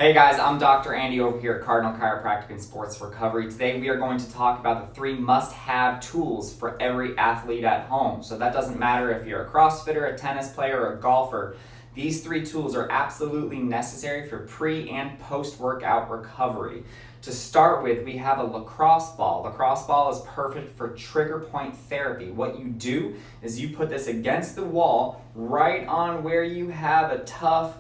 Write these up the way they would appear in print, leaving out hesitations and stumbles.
Hey guys, I'm Dr. Andy over here at Cardinal Chiropractic and Sports Recovery. Today we are going to talk about the 3 must-have tools for every athlete at home. So that doesn't matter if you're a CrossFitter, a tennis player, or a golfer. These 3 tools are absolutely necessary for pre- and post-workout recovery. To start with, we have a lacrosse ball. Lacrosse ball is perfect for trigger point therapy. What you do is you put this against the wall right on where you have a tough,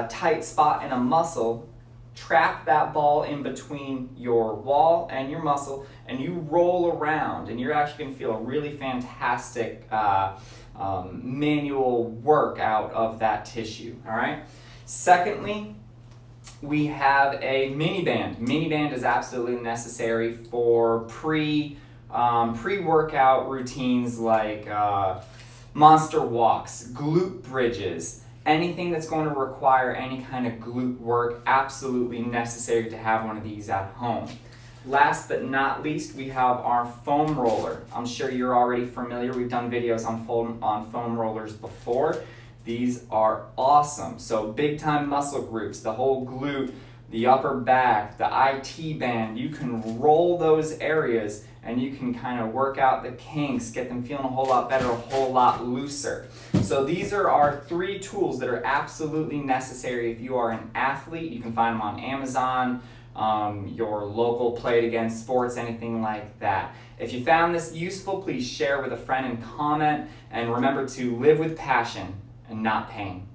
tight spot in a muscle. Trap that ball in between your wall and your muscle, and you roll around, and you're actually going to feel a really fantastic manual work out of that tissue. All right. Secondly, we have a miniband. Miniband is absolutely necessary for pre-workout routines like monster walks, glute bridges. Anything that's going to require any kind of glute work, absolutely necessary to have one of these at home. Last but not least, we have our foam roller. I'm sure you're already familiar. We've done videos on foam rollers before. These are awesome. So big time muscle groups, the whole glute, the upper back, the IT band, you can roll those areas and you can kind of work out the kinks, get them feeling a whole lot better, a whole lot looser. So these are our 3 tools that are absolutely necessary if you are an athlete. You can find them on Amazon, your local Play It Again Sports, anything like that. If you found this useful, please share with a friend and comment. And remember to live with passion and not pain.